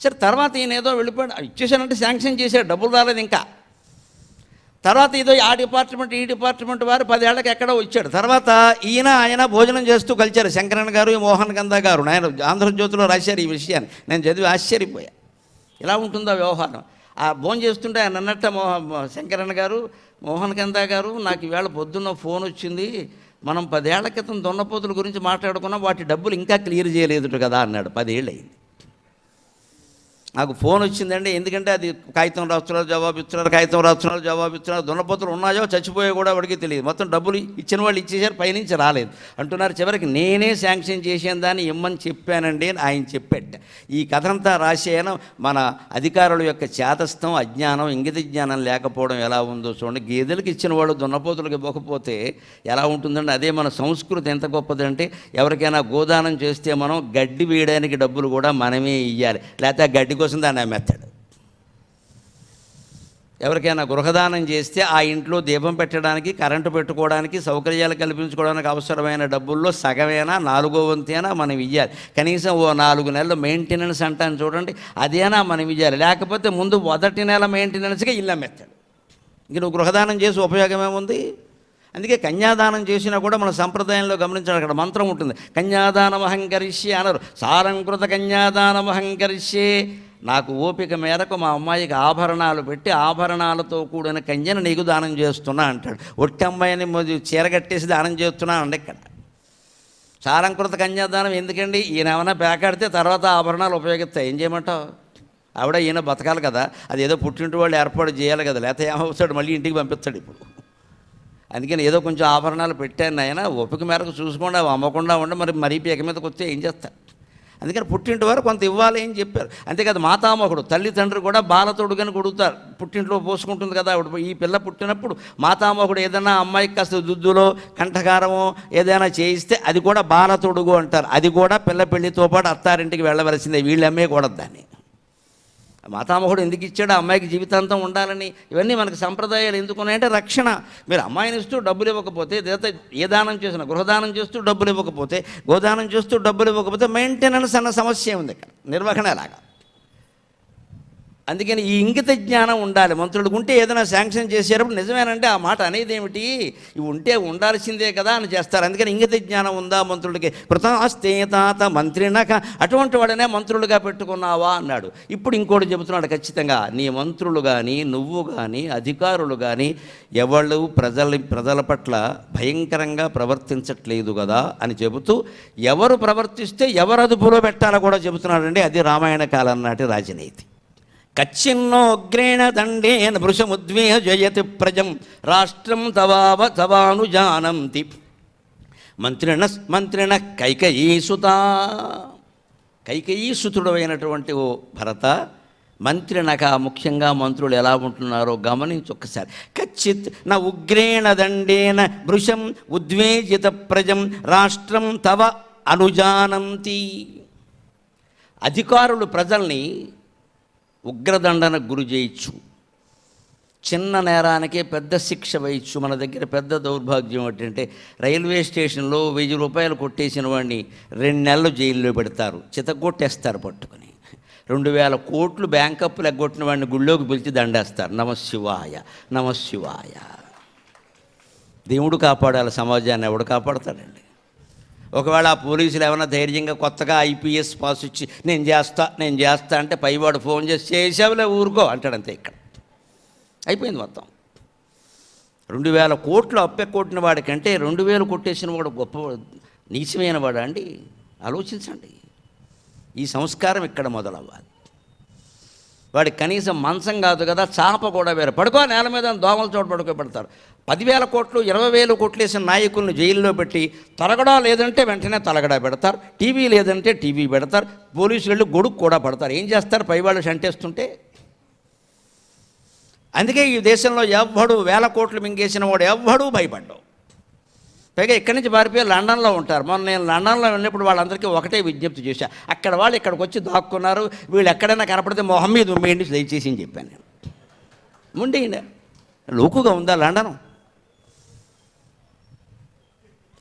సరే తర్వాత ఈయన ఏదో వెళ్ళిపోయాడు, ఇచ్చేసానంటే శాంక్షన్ చేశాడు, డబ్బులు రాలేదు ఇంకా. తర్వాత ఏదో ఆ డిపార్ట్మెంట్ ఈ డిపార్ట్మెంట్ వారు 10 ఏళ్ళకి ఎక్కడో వచ్చాడు. తర్వాత ఆయన భోజనం చేస్తూ కలిచారు, శంకరన్ గారు మోహన్ కందా గారు. ఆయన ఆంధ్రజ్యోతిలో రాశారు ఈ విషయాన్ని, నేను చదివి ఆశ్చర్యపోయా, ఇలా ఉంటుందా వ్యవహారం. ఆ భోజనం చేస్తుంటే ఆయన అన్నట్ట శంకరన్ గారు, మోహన్ కందా గారు, నాకు ఈవేళ పొద్దున్న ఫోన్ వచ్చింది, మనం 10 ఏళ్ల క్రితం దున్నపోతుల గురించి మాట్లాడుకున్నాం, వాటి డబ్బులు ఇంకా క్లియర్ చేయలేదు కదా అన్నాడు. 10 ఏళ్ళు అయింది, నాకు ఫోన్ వచ్చిందండి, ఎందుకంటే అది కాగితం రాస్తున్నారు జవాబు ఇస్తున్నారు, దున్నపోతులు ఉన్నాయో చచ్చిపోయో కూడా వాడికి తెలియదు, మొత్తం డబ్బులు ఇచ్చిన వాళ్ళు ఇచ్చేసారు, పైనుంచి రాలేదు అంటున్నారు. చివరికి నేనే శాంక్షన్ చేసిన దాన్ని ఇమ్మని చెప్పానండి అని ఆయన చెప్పాట. ఈ కథంతా రాసేయన మన అధికారుల యొక్క చేతస్థం, అజ్ఞానం, ఇంగిత జ్ఞానం లేకపోవడం ఎలా ఉందో చూడండి. గేదెలకు ఇచ్చిన వాళ్ళు దున్నపోతులకు ఇవ్వకపోతే ఎలా ఉంటుందండి. అదే మన సంస్కృతి ఎంత గొప్పదంటే, ఎవరికైనా గోదానం చేస్తే మనం గడ్డి వేయడానికి డబ్బులు కూడా మనమే ఇవ్వాలి, లేకపోతే గడ్డి కోసం దాన్ని అమ్మేస్తాడు. ఎవరికైనా గృహదానం చేస్తే ఆ ఇంట్లో దీపం పెట్టడానికి, కరెంటు పెట్టుకోవడానికి, సౌకర్యాలు కల్పించుకోవడానికి అవసరమైన డబ్బుల్లో సగమైనా 1/4 వంతైనా మనం ఇవ్వాలి. కనీసం ఓ 4 నెలలు మెయింటెనెన్స్ అంటాను చూడండి, అదేనా మనం ఇవ్వాలి. లేకపోతే ముందు మొదటి నెల మెయింటెనెన్స్గా ఇల్లు అమ్మేస్తాడు. ఇంక నువ్వు గృహదానం చేసి ఉపయోగం ఏముంది. అందుకే కన్యాదానం చేసినా కూడా మన సంప్రదాయంలో గమనించాలి, అక్కడ మంత్రం ఉంటుంది, కన్యాదానమహంకరిష్యే అనరు, సారంకృత కన్యాదానమహంకరిష్యే. నాకు ఓపిక మేరకు మా అమ్మాయికి ఆభరణాలు పెట్టి ఆభరణాలతో కూడిన కన్యను నీకు దానం చేస్తున్నా అంటాడు. ఒట్టి అమ్మాయిని చీరగట్టేసి దానం చేస్తున్నా అండి. ఇక్కడ సారంకృత కన్యాదానం ఎందుకండి, ఈయన ఏమైనా పేకాడితే తర్వాత ఆభరణాలు ఉపయోగిస్తాయి, ఏం చేయమంటావు. ఆవిడ ఈయన బతకాలి కదా, అది ఏదో పుట్టింటి వాళ్ళు ఏర్పాటు చేయాలి కదా, లేకపోతే ఏమవుతాడు, మళ్ళీ ఇంటికి పంపిస్తాడు. ఇప్పుడు అందుకని ఏదో కొంచెం ఆభరణాలు పెట్టాను ఆయన, ఓపిక మేరకు చూసుకోండి, అవి అమ్మకుండా ఉండి మరీ పీక మీదకి వస్తే ఏం చేస్తారు. అందుకని పుట్టింటి వారు కొంత ఇవ్వాలి అని చెప్పారు. అంతేకాదు మాతామహుడు, తల్లిదండ్రులు కూడా బాలతోడుగాని కొడుగుతారు, పుట్టింట్లో పోసుకుంటుంది కదా ఆవిడ. ఈ పిల్ల పుట్టినప్పుడు మాతామహుడు ఏదైనా అమ్మాయికి కాస్త దుద్దులో కంఠకారమో ఏదైనా చేయిస్తే అది కూడా బాలతోడుగు అంటారు. అది కూడా పిల్ల పెళ్లితో పాటు అత్తారింటికి వెళ్ళవలసిందే, వీళ్ళు అమ్మేయకూడదు దాన్ని. మాతామహుడు ఎందుకు ఇచ్చాడు, అమ్మాయికి జీవితాంతం ఉండాలని. ఇవన్నీ మనకు సంప్రదాయాలు ఎందుకున్నాయంటే రక్షణ. మీరు అమ్మాయిని ఇస్తూ డబ్బులు ఇవ్వకపోతే, ఏ దానం చేసినా, గృహదానం చేస్తూ డబ్బులు ఇవ్వకపోతే, గోదానం చేస్తూ డబ్బులు ఇవ్వకపోతే మెయింటెనెన్స్ అన్న సమస్య ఉంది ఇక్కడ, నిర్వహణ లాగా. అందుకని ఈ ఇంగిత జ్ఞానం ఉండాలి మంత్రులకు. ఉంటే ఏదైనా శాంక్షన్ చేసేటప్పుడు నిజమేనంటే ఆ మాట అనేది ఏమిటి, ఇవి ఉంటే ఉండాల్సిందే కదా అని చేస్తారు. అందుకని ఇంగిత జ్ఞానం ఉందా మంత్రులకి. కృతాస్తేతాత మంత్రినక, అటువంటి వాడనే మంత్రులుగా పెట్టుకున్నావా అన్నాడు. ఇప్పుడు ఇంకోటి చెబుతున్నాడు ఖచ్చితంగా, నీ మంత్రులు కానీ నువ్వు కానీ అధికారులు కానీ ఎవళ్ళు ప్రజల పట్ల భయంకరంగా ప్రవర్తించట్లేదు కదా అని చెబుతూ, ఎవరు ప్రవర్తిస్తే ఎవరు అదుపులో పెట్టాలో కూడా చెబుతున్నాడండి. అది రామాయణ కాలం నాటి రాజనీతి. కచ్చిన్నోగ్రేణ దండేన భృశముద్వేజయతి ప్రజం రాష్ట్రం తవానుజానంతి మంత్రిణ కైకయీసుత. కైకయీసుతుడు అయినటువంటి ఓ భరత, మంత్రినక, ముఖ్యంగా మంత్రులు ఎలా ఉంటున్నారో గమనించి ఒక్కసారి. కచ్చిత్ నా ఉగ్రేణ దండేన భృశం ఉద్వేజిత ప్రజం రాష్ట్రం తవ అనుజానంతి. అధికారులు ప్రజల్ని ఉగ్రదండనకు గురి చేయొచ్చు, చిన్న నేరానికే పెద్ద శిక్ష వేయచ్చు. మన దగ్గర పెద్ద దౌర్భాగ్యం ఏంటంటే, రైల్వే స్టేషన్లో 1000 రూపాయలు కొట్టేసిన వాడిని 2 నెలలు జైల్లో పెడతారు, చితగొట్టేస్తారు పట్టుకుని. 2000 కోట్లు బ్యాంక్ అప్పులు ఎగ్గొట్టిన వాడిని గుళ్ళోకి పిలిచి దండేస్తారు. నమశివాయ నమశివాయ. దేవుడు కాపాడాలి సమాజాన్ని, ఎవడు కాపాడతాడండి. ఒకవేళ ఆ పోలీసులు ఏమైనా ధైర్యంగా కొత్తగా ఐపీఎస్ పాస్ ఇచ్చి నేను చేస్తా అంటే పైవాడు ఫోన్ చేసి చేసావులే ఊరుకో అంటాడు, అంతే. ఇక్కడ అయిపోయింది మొత్తం. 2000 కోట్లు అప్పెక్కొట్టిన వాడికంటే 2000 కొట్టేసిన వాడు గొప్ప నీచమైన వాడా అండి? ఆలోచించండి. ఈ సంస్కారం ఇక్కడ మొదలవ్వాలి. వాడికి కనీసం మంచం కాదు కదా, చాప కూడా వేరే పడుకో, నేల మీద దోమల చోట పడుకోబెడతారు. 10,000 కోట్లు 20,000 కోట్లు వేసిన నాయకులను జైల్లో పెట్టి తలగడా లేదంటే వెంటనే తలగడా పెడతారు, టీవీ లేదంటే టీవీ పెడతారు, పోలీసులు వెళ్ళి గొడుగు కూడా పడతారు. ఏం చేస్తారు పైవాళ్ళు షంటేస్తుంటే? అందుకే ఈ దేశంలో ఎవ్వడు 1000 కోట్లు మింగేసిన వాడు ఎవ్వడూ భయపడ్డావు. పైగా ఇక్కడి నుంచి పారిపోయి లండన్లో ఉంటారు. మొన్న నేను లండన్లో వెళ్ళినప్పుడు వాళ్ళందరికీ ఒకటే విజ్ఞప్తి చేశా, అక్కడ వాళ్ళు ఇక్కడికి వచ్చి దాక్కున్నారు, వీళ్ళు ఎక్కడైనా కనపడితే మొహం మీద ఉమ్మేయండి దయచేసి అని చెప్పాను నేను. ఉండేయండి, లోకుగా ఉందా లండను?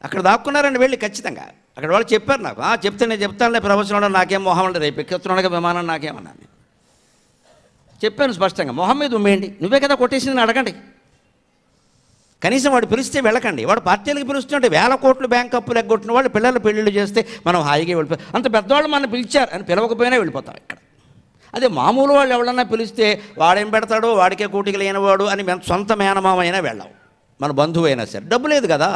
అక్కడ దాక్కున్నారండి వెళ్ళి ఖచ్చితంగా. అక్కడ వాళ్ళు చెప్పారు నాకు, చెప్తే నేను చెప్తానులే ప్రవచనంలో, నాకేం మొహం అంటే రేపు ఎక్కుతున్నాడుగా విమానం నాకేమన్నాను చెప్పాను స్పష్టంగా. మొహం మీద ఉమ్మేయండి, నువ్వే కదా కొట్టేసింది అడగండి. కనీసం వాడు పిలిస్తే వెళ్ళకండి. వాడు పార్టీలకు పిలుస్తుంటే 1000 కోట్లు బ్యాంక్ అప్పులు ఎగ్గొట్టిన వాళ్ళు పిల్లలు పెళ్ళిళ్ళు చేస్తే మనం హాయిగా వెళ్ళిపోతాం. అంత పెద్దవాళ్ళు మనం పిలిచారు అని పిలవకపోయినా వెళ్ళిపోతాం ఇక్కడ. అదే మామూలు వాళ్ళు ఎవరన్నా పిలిస్తే వాడేం పెడతాడో, వాడికే కూటికి లేనివాడు అని మేము సొంత మేనమామైనా వెళ్ళాం, మన బంధువు అయినా సరే. డబ్బు లేదు కదా.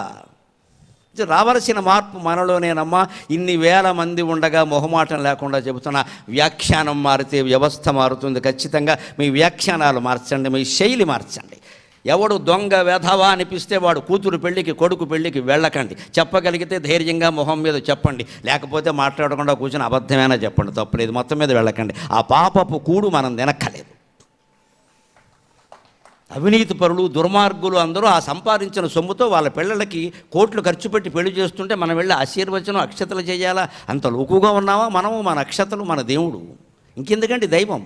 రావలసిన మార్పు మనలోనేనమ్మా. ఇన్ని వేల మంది ఉండగా మొహమాటం లేకుండా చెబుతున్నా, వ్యాఖ్యానం మారితే వ్యవస్థ మారుతుంది. ఖచ్చితంగా మీ వ్యాఖ్యానాలు మార్చండి, మీ శైలి మార్చండి. ఎవడు దొంగ వెధవా అనిపిస్తే వాడు కూతురు పెళ్ళికి కొడుకు పెళ్ళికి వెళ్ళకండి. చెప్పగలిగితే ధైర్యంగా మొహం మీద చెప్పండి, లేకపోతే మాట్లాడకుండా కూర్చొని అబద్ధమైనా చెప్పండి, తప్పులేదు. మొత్తం మీద వెళ్ళకండి. ఆ పాపపు కూడు మనం తినక్కలేదు. అవినీతి పరులు దుర్మార్గులు అందరూ ఆ సంపాదించిన సొమ్ముతో వాళ్ళ పిల్లలకి కోట్లు ఖర్చు పెట్టి పెళ్లి చేస్తుంటే మనం వెళ్ళి ఆశీర్వచనం అక్షతలు చేయాలా? అంత లోకుగా ఉన్నామా మనము? మన అక్షతలు మన దేవుడు, ఇంకెందుకండి దైవం?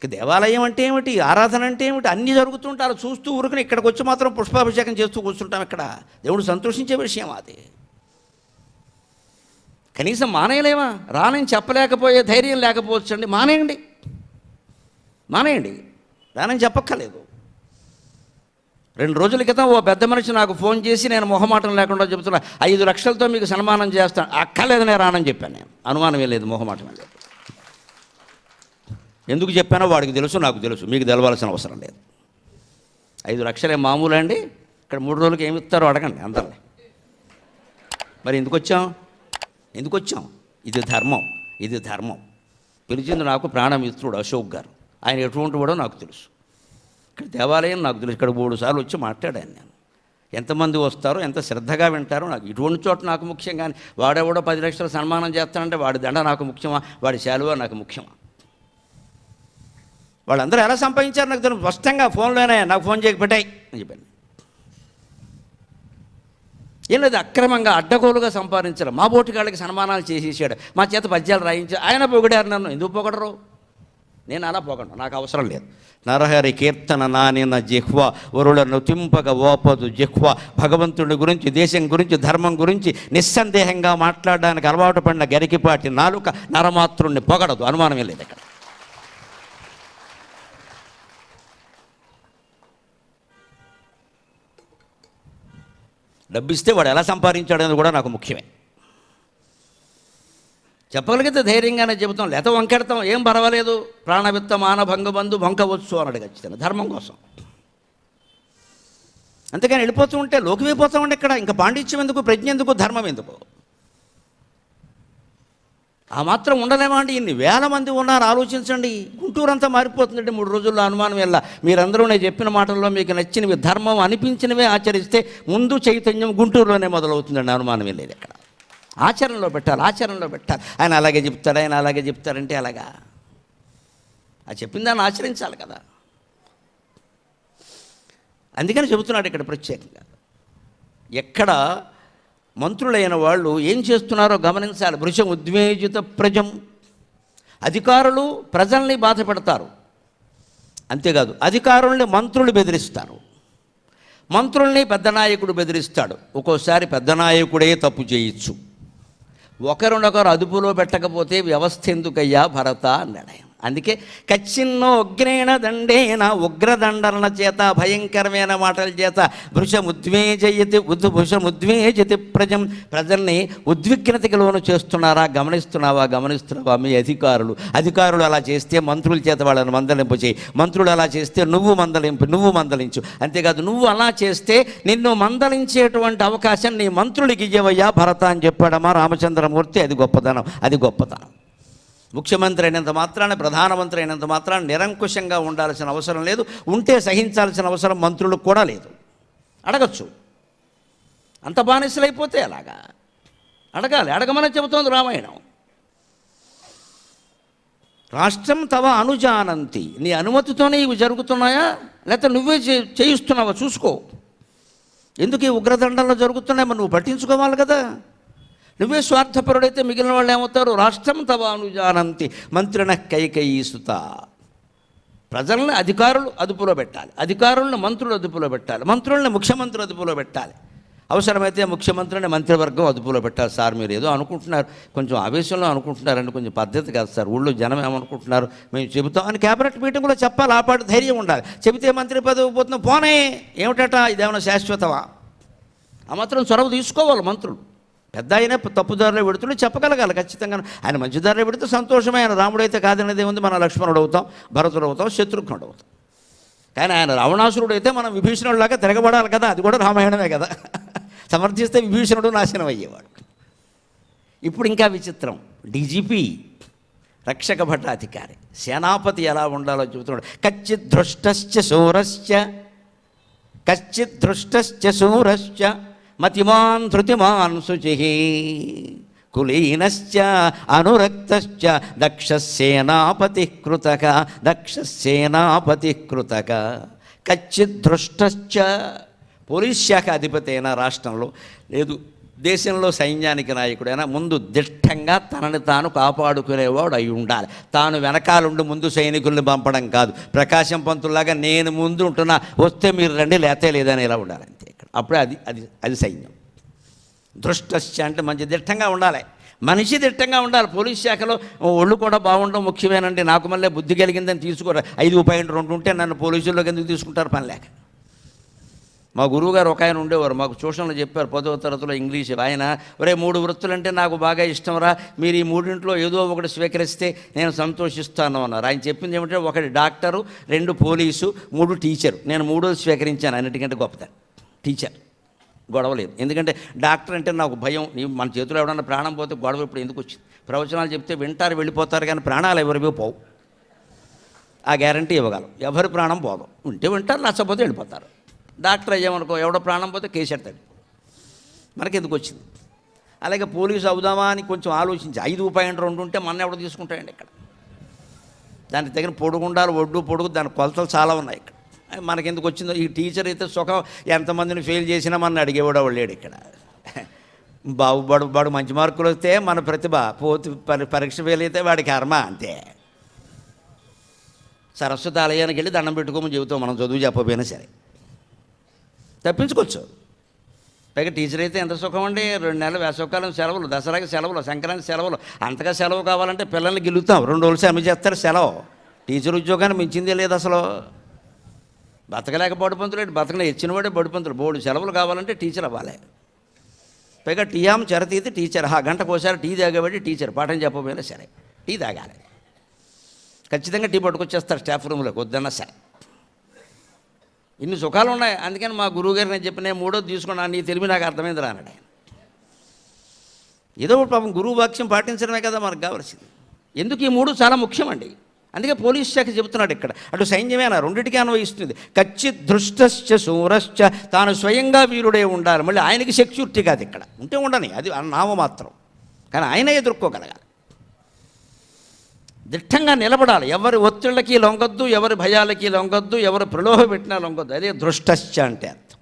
దేవాలయం అంటే ఏమిటి, ఆరాధన అంటే ఏమిటి, అన్నీ జరుగుతుంటారు చూస్తూ ఊరుకుని ఇక్కడికి వచ్చి మాత్రం పుష్పాభిషేకం చేస్తూ కూర్చుంటాం. ఇక్కడ దేవుడు సంతోషించే విషయం అది. కనీసం మానేయలేమా? రానని చెప్పలేకపోయే ధైర్యం లేకపోవచ్చండి, మానేయండి. రానని చెప్పక్కర్లేదు. 2 రోజుల క్రితం ఓ పెద్ద మనిషి నాకు ఫోన్ చేసి, నేను మొహమాటం లేకుండా చెబుతున్నా, 5 లక్షలతో మీకు సన్మానం చేస్తాను. అక్కర్లేదు, నేను రానని చెప్పాను. నేను అనుమానమే లేదు, మొహమాటమే లేదు. ఎందుకు చెప్పానో వాడికి తెలుసు, నాకు తెలుసు, మీకు తెలవాల్సిన అవసరం లేదు. 5 లక్షలే మామూలు అండి. ఇక్కడ 3 రోజులకి ఏమి ఇస్తారో అడగండి అందరినీ. మరి ఎందుకు వచ్చాం? ఇది ధర్మం. పిలిచింది నాకు ప్రాణమిత్రుడు అశోక్ గారు. ఆయన ఎటువంటి వాడో నాకు తెలుసు. ఇక్కడ దేవాలయం నాకు తెలుసు. ఇక్కడ 3 సార్లు వచ్చి మాట్లాడాను నేను. ఎంతమంది వస్తారో, ఎంత శ్రద్ధగా వింటారో నాకు. ఇటువంటి చోట నాకు ముఖ్యం. కానీ వాడెవడో 10 లక్షలు సన్మానం చేస్తానంటే వాడి దండ నాకు ముఖ్యమా, వాడి శాలువా నాకు ముఖ్యమా? వాళ్ళందరూ ఎలా సంపాదించారు నాకు తెలుసు. స్పష్టంగా ఫోన్లోనే నాకు ఫోన్ చేయక పెట్టాయి అని చెప్పాను. ఏం లేదు, అక్రమంగా అడ్డగోలుగా సంపాదించారు. మా బోటిగాళ్ళకి సన్మానాలు చేసేసాడు, మా చేత పద్యాలు రాయించాడు. ఆయన పొగిడారు నన్ను. ఎందుకు పొగడరు? నేను అలా పొగడను, నాకు అవసరం లేదు. నరహరి కీర్తన నానిన జిహ్వ వరుల నుతింపక ఓపదు జిహ్వ. భగవంతుడి గురించి, దేశం గురించి, ధర్మం గురించి నిస్సందేహంగా మాట్లాడడానికి అలవాటు పడిన గరికిపాటి నాలుక నరమాతృణ్ణి పొగడదు, అనుమానమే లేదు. ఇక్కడ డబ్బిస్తే వాడు ఎలా సంపాదించాడనేది కూడా నాకు ముఖ్యమే. చెప్పగలిగితే ధైర్యంగానే చెబుతాం, లేత వంకెడతాం, ఏం పర్వాలేదు. ప్రాణవిత్త మానభంగ బంధు వంకవచ్చు అన్నాడు ఖచ్చితంగా, ధర్మం కోసం. అంతేగాని వెళ్ళిపోతూ ఉంటే లోకమైపోతూ ఉండే. ఇక్కడ ఇంకా పాండిత్యం ఎందుకు, ప్రజ్ఞ ఎందుకు, ధర్మం ఎందుకు? ఆ మాత్రం ఉండలేమా అండి? ఇన్ని వేల మంది ఉన్నారు, ఆలోచించండి. గుంటూరు అంతా మారిపోతుందండి 3 రోజుల్లో, అనుమానం ఎలా? మీరందరూ నేను చెప్పిన మాటల్లో మీకు నచ్చినవి, ధర్మం అనిపించినవే ఆచరిస్తే ముందు చైతన్యం గుంటూరులోనే మొదలవుతుందండి, అనుమానమే లేదు. ఇక్కడ ఆచరణలో పెట్టాలి. ఆయన అలాగే చెప్తారంటే అలాగా ఆ చెప్పిన దాన్ని ఆచరించాలి కదా. అందుకని చెబుతున్నాడు ఇక్కడ ప్రత్యేకంగా. ఎక్కడ మంత్రులైన వాళ్ళు ఏం చేస్తున్నారో గమనించాలి. భృశం ఉద్వేజిత ప్రజం. అధికారులు ప్రజల్ని బాధ పెడతారు, అంతేకాదు అధికారుల్ని మంత్రులు బెదిరిస్తారు, మంత్రుల్ని పెద్ద నాయకుడు బెదిరిస్తాడు. ఒక్కోసారి పెద్ద నాయకుడే తప్పు చేయొచ్చు. ఒకరినొకరు అదుపులో పెట్టకపోతే వ్యవస్థ ఎందుకయ్యా భరత అన్నాడు ఆయన. అందుకే కచ్చిన్నో ఉగ్రేణ దండేన ఉగ్రదండన చేత భయంకరమైన మాటల చేత భృషముద్వేజయతి ప్రజల్ని ఉద్విగ్నతకి లోను చేస్తున్నారా? గమనిస్తున్నావా? మీ అధికారులు అలా చేస్తే మంత్రుల చేత వాళ్ళని మందలింపు చేయి, మంత్రులు అలా చేస్తే నువ్వు మందలించు. అంతేకాదు నువ్వు అలా చేస్తే నిన్ను మందలించేటువంటి అవకాశం నీ మంత్రులకి ఇవ్వయ్యా భరత అని చెప్పాడమ్మా రామచంద్రమూర్తి. అది గొప్పతనం. ముఖ్యమంత్రి అయినంత మాత్రాన, ప్రధానమంత్రి అయినంత మాత్రాన నిరంకుశంగా ఉండాల్సిన అవసరం లేదు. ఉంటే సహించాల్సిన అవసరం మంత్రులకు కూడా లేదు. అడగచ్చు. అంత బానిసలైపోతే అలాగా అడగమని చెబుతోంది రామాయణం. రాష్ట్రం తవ అనుజానంతి, నీ అనుమతితోనే ఇవి జరుగుతున్నాయా లేకపోతే నువ్వే చేయిస్తున్నావా చూసుకో. ఎందుకు ఈ ఉగ్రదండంలో జరుగుతున్నాయో నువ్వు పట్టించుకోవాలి కదా. నువ్వే స్వార్థపరుడైతే మిగిలిన వాళ్ళు ఏమవుతారు? రాష్ట్రం తవ అనుజానంతి మంత్రిణ కైకయీసుత. ప్రజల్ని అధికారులు అదుపులో పెట్టాలి, అధికారులను మంత్రులు అదుపులో పెట్టాలి, మంత్రుల్ని ముఖ్యమంత్రి అదుపులో పెట్టాలి, అవసరమైతే ముఖ్యమంత్రిని మంత్రివర్గం అదుపులో పెట్టాలి. సార్ మీరు ఏదో అనుకుంటున్నారు, కొంచెం ఆవేశంలో అనుకుంటున్నారండి, కొంచెం పద్ధతి కాదు సార్, ఊళ్ళో జనం ఏమనుకుంటున్నారు మేము చెబుతాం అని క్యాబినెట్ మీటింగ్లో చెప్పాలి. ఆ పాటు ధైర్యం ఉండాలి. చెబితే మంత్రి పదవి పోతున్నాం పోనే ఏమిటట, ఇదేమైనా శాశ్వతమా? ఆ మాత్రం చొరవ తీసుకోవాలి మంత్రులు. పెద్ద అయినా తప్పుదారిలో పెడుతుంటే చెప్పగలగాలి ఖచ్చితంగా. ఆయన మంచిదారిలో పెడితే సంతోషమే. ఆయన రాముడైతే కాదనేది ఉంది, మన లక్ష్మణుడు అవుతాం, భరతుడు అవుతాం, శత్రుఘ్నుడు అవుతాం. కానీ ఆయన రావణాసురుడు అయితే మనం విభీషణుడిలాగా తిరగబడాలి కదా, అది కూడా రామాయణమే కదా. సమర్థిస్తే విభీషణుడు నాశనం అయ్యేవాడు. ఇప్పుడు ఇంకా విచిత్రం, డీజీపీ రక్షక భటాధికారి సేనాపతి ఎలా ఉండాలో చెబుతున్నాడు. కచ్చిత్ దృష్టశ్చ శూరశ్చ మతిమాన్ ధృతిమాన్ శుచి కులీనశ్చ అనురక్తశ్చ దక్షసేనాపతి కృతక కచ్చిత్ దృష్టశ్చ. పోలీస్ శాఖ అధిపతి అయినా రాష్ట్రంలో లేదు దేశంలో సైన్యానికి నాయకుడైనా ముందు దిట్టంగా తనని తాను కాపాడుకునేవాడు అయి ఉండాలి. తాను వెనకాలండి ముందు సైనికుల్ని పంపడం కాదు. ప్రకాశం పంతుల్లాగా నేను ముందు ఉంటున్నా, వస్తే మీరు రండి లేతే లేదని ఇలా ఉండాలి అంతే. ఇక్కడ అప్పుడే అది సైన్యం. దృష్టశ్చ అంటే మంచి దిట్టంగా ఉండాలి, మనిషి దిట్టంగా ఉండాలి. పోలీస్ శాఖలో ఒళ్ళు కూడా బాగుండడం ముఖ్యమేనండి. నాకు మళ్ళీ బుద్ధి కలిగిందని తీసుకోరు. 5.2 ఉంటే నన్ను పోలీసుల్లోకి ఎందుకు తీసుకుంటారు పని లేక. మా గురువుగారు ఒక ఆయన ఉండేవారు, మాకు ట్యూషన్లో చెప్పారు 10వ తరగతిలో ఇంగ్లీష్. ఆయన 3 వృత్తులంటే నాకు బాగా ఇష్టంరా, మీరు ఈ 3 ఏదో ఒకటి స్వీకరిస్తే నేను సంతోషిస్తాను అన్నారు. ఆయన చెప్పింది ఏమంటే 1 డాక్టరు, 2 పోలీసు, 3 టీచరు. నేను 3 స్వీకరించాను. అన్నిటికంటే గొప్పదాన్ని టీచర్. గొడవ లేదు. ఎందుకంటే డాక్టర్ అంటే నాకు భయం. మన చేతిలో ఎవడన్నా ప్రాణం పోతే గొడవ ఇప్పుడు ఎందుకు వచ్చింది? ప్రవచనాలు చెప్తే వింటారు వెళ్ళిపోతారు, కానీ ప్రాణాలు ఎవరివో పోవు. ఆ గ్యారంటీ ఇవ్వగలం. ఎవరి ప్రాణం పోదు. ఉంటే వింటారు, నచ్చపోతే వెళ్ళిపోతారు. డాక్టర్ అయ్యామనుకో, ఎవడో ప్రాణం పోతే కేసు ఎడతాడు. మనకెందుకు వచ్చింది? అలాగే పోలీసు అవుదామా అని కొంచెం ఆలోచించి 5.2 ఉంటే మన ఎవడో తీసుకుంటాయండి ఇక్కడ. దానికి తగిన పొడుగుండాలి, ఒడ్డు పొడుగు, దాని కొలతలు చాలా ఉన్నాయి ఇక్కడ. మనకెందుకు వచ్చిందో? ఈ టీచర్ అయితే సుఖం, ఎంతమందిని ఫెయిల్ చేసినా మన అడిగేవాడు ఎవడు లేడు ఇక్కడ. బాడు మంచి మార్కులు వస్తే మన ప్రతిభ, పోతు పరీక్ష ఫెయిల్ అయితే వాడి కర్మ అంతే. సరస్వతి ఆలయానికి వెళ్ళి దండం పెట్టుకోమని చెబుతాం మనం, చదువు చెప్పకపోయినా సరే తప్పించుకోవచ్చు. పైగా టీచర్ అయితే ఎంత సుఖం అండి. 2 నెలలు వేసవకాలం సెలవులు, దసరాకి సెలవులు, సంక్రాంతి సెలవులు. అంతగా సెలవు కావాలంటే పిల్లల్ని గెలుగుతాం, 2 రోజులు సెలవు చేస్తారు సెలవు. టీచర్ ఉద్యోగాన్ని మించిందే లేదు అసలు. బతకలేక బడిపంతులు, బతకలే ఇచ్చినవాడే బడిపంతులు. 3 సెలవులు కావాలంటే టీచర్ అవ్వాలి. పైగా టీయాం చరతీతి టీచర్. గంటకు ఒకసారి టీ తాగేవాడి టీచర్, పాఠం చెప్పకపోయినా సరే టీ తాగాలి. ఖచ్చితంగా టీ పట్టుకొచ్చేస్తారు స్టాఫ్ రూమ్లోకి, వద్దన్నా సరే. ఇన్ని సుఖాలు ఉన్నాయి. అందుకని మా గురువుగారు నేను చెప్పిన 3వ తీసుకున్నా, నీ తెలివి నాకు అర్థమైంది రా అన్నాడు ఆయన. ఏదో ఒకటి పాపం గురువు వాక్యం పాటించడమే కదా మనకు కావాల్సింది. ఎందుకు ఈ 3 చాలా ముఖ్యమండి. అందుకే పోలీస్ శాఖ చెబుతున్నాడు ఇక్కడ. అటు సైన్యమేనా, రెండింటికి అన్వయిస్తుంది. కచ్చిత్ దృష్టశ్చ శూరశ్చ, తాను స్వయంగా వీరుడే ఉండాలి. మళ్ళీ ఆయనకి సెక్యూరిటీ కాదు ఇక్కడ. ఉంటే ఉండని, అది నామమాత్రం, కానీ ఆయన ఎదుర్కోగలగాలి. దిట్టంగా నిలబడాలి. ఎవరి ఒత్తిళ్ళకి లొంగొద్దు, ఎవరి భయాలకి లొంగొద్దు, ఎవరు ప్రలోభ పెట్టినా లొంగొద్దు. అదే దృష్టశ్చ అంటే అర్థం.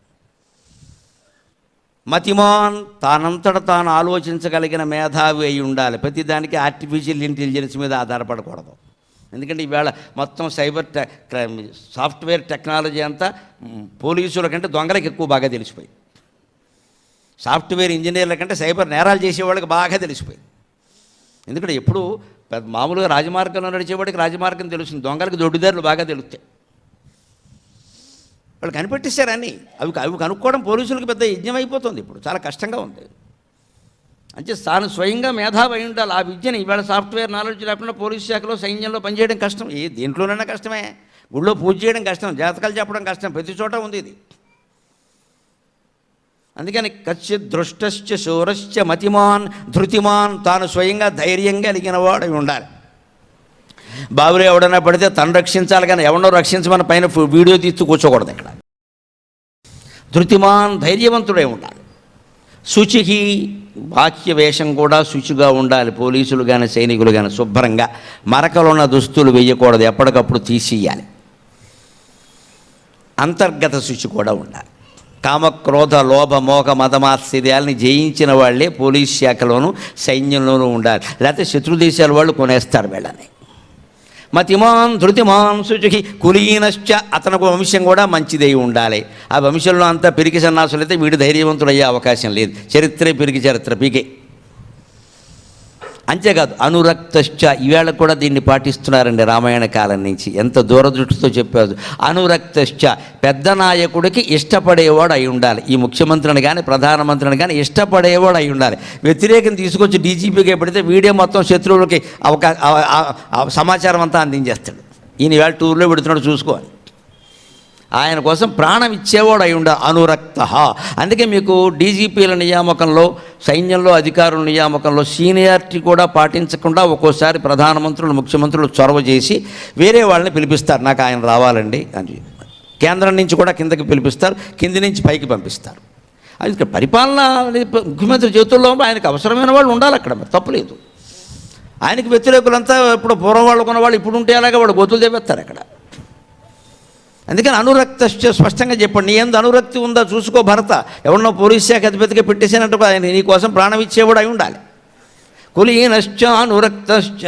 మతిమాన్, తానంతట తాను ఆలోచించగలిగిన మేధావి అయి ఉండాలి. ప్రతిదానికి ఆర్టిఫిషియల్ ఇంటెలిజెన్స్ మీద ఆధారపడకూడదు. ఎందుకంటే ఈవేళ మొత్తం సాఫ్ట్వేర్ టెక్నాలజీ అంతా పోలీసుల కంటే దొంగలకు ఎక్కువ బాగా తెలిసిపోయి, సాఫ్ట్వేర్ ఇంజనీర్ల కంటే సైబర్ నేరాలు చేసేవాళ్ళకి బాగా తెలిసిపోయి. ఎందుకంటే ఎప్పుడు పెద్ద మామూలుగా రాజమార్గంలో నడిచేవాడికి రాజమార్గం తెలుస్తుంది, దొంగలకి దొడ్డిదారులు బాగా తెలుస్తాయి. వాళ్ళు కనిపెట్టేశారని అవి కనుక్కోవడం పోలీసులకు పెద్ద యజ్ఞం అయిపోతుంది, ఇప్పుడు చాలా కష్టంగా ఉంది. అంటే తాను స్వయంగా మేధావి అయి ఉండాలి. ఆ విద్యని ఇవాళ సాఫ్ట్వేర్ నాలెడ్జ్ లేకుండా పోలీస్ శాఖలో సైన్యంలో పనిచేయడం కష్టం. దేంట్లోనైనా కష్టమే. గుళ్ళో పూజ చేయడం కష్టం, జాతకాలు చెప్పడం కష్టం, ప్రతి చోట ఉంది ఇది. అందుకని కచ్చిత్ దృష్టశ్చ శూరశ్చ మతిమాన్ ధృతిమాన్, తాను స్వయంగా ధైర్యం కలిగిన వాడు ఉండాలి. బాబులు ఎవడన్నా పడితే తను రక్షించాలి, కానీ ఎవడో రక్షించమని పైన వీడియో తీస్తూ కూర్చోకూడదు. ఇక్కడ ధృతిమాన్ ధైర్యవంతుడై ఉండాలి. శుచికి వాక్య వేషం కూడా శుచిగా ఉండాలి. పోలీసులు కానీ సైనికులు కానీ శుభ్రంగా మరకలు ఉన్న దుస్తులు వేయకూడదు, ఎప్పటికప్పుడు తీసేయాలి. అంతర్గత శుచి కూడా ఉండాలి. కామక్రోధ లోభ మోహ మదమాత్సర్యాలని జయించిన వాళ్ళే పోలీస్ శాఖలోనూ సైన్యంలోనూ ఉండాలి. లేకపోతే శత్రు దేశాల వాళ్ళు కొనేస్తారు వీళ్ళని. మతిమాన్ ధృతిమాన్ శుచికి కులీనశ్చ, అతనికి వంశం కూడా మంచిదై ఉండాలి. ఆ వంశంలో అంతా పిరికి సన్నాసులు అయితే వీడు ధైర్యవంతుడు అయ్యే అవకాశం లేదు. చరిత్రే పిరికి చరిత్ర పీకే. అంతేకాదు అనురక్తశ్చ, ఈవేళ కూడా దీన్ని పాటిస్తున్నారండి రామాయణ కాలం నుంచి. ఎంత దూరదృష్టితో చెప్పారు. అనురక్తశ్చ, పెద్ద నాయకుడికి ఇష్టపడేవాడు అయి ఉండాలి. ఈ ముఖ్యమంత్రిని కానీ ప్రధానమంత్రిని కానీ ఇష్టపడేవాడు అయి ఉండాలి. వ్యతిరేకం తీసుకొచ్చి డీజీపీగా పెడితే వీడే మొత్తం శత్రువులకి సమాచారం అంతా అందించేస్తాడు. ఈయన ఈవేళ టూర్లో పెడుతున్నాడు చూసుకోవాలి. ఆయన కోసం ప్రాణం ఇచ్చేవాడు అయి ఉండాలి. అనురక్త. అందుకే మీకు డీజీపీల నియామకంలో, సైన్యంలో అధికారుల నియామకంలో సీనియారిటీ కూడా పాటించకుండా ఒక్కోసారి ప్రధానమంత్రులు ముఖ్యమంత్రులు చొరవ చేసి వేరే వాళ్ళని పిలిపిస్తారు. నాకు ఆయన రావాలండి అని. కేంద్రం నుంచి కూడా కిందకి పిలిపిస్తారు, కింది నుంచి పైకి పంపిస్తారు. అది పరిపాలన ముఖ్యమంత్రి చేతుల్లో ఆయనకు అవసరమైన వాళ్ళు ఉండాలి. అక్కడ తప్పులేదు. ఆయనకు వ్యతిరేకులంతా ఇప్పుడు పూర్వం వాళ్ళు కొన్న వాళ్ళు ఇప్పుడు ఉంటే అలాగే వాళ్ళు గొంతులు తెప్పేస్తారు అక్కడ. అందుకని అనురక్త స్పష్టంగా చెప్పండి. నీ ఎందు అనురక్తి ఉందా చూసుకో భరత. ఎవరినో పోలీస్ శాఖ అధిపతిగా పెట్టేసానంటే ఆయన నీ కోసం ప్రాణం ఇచ్చేవాడు అయి ఉండాలి. కులీనశ్చ అనురక్తశ్చ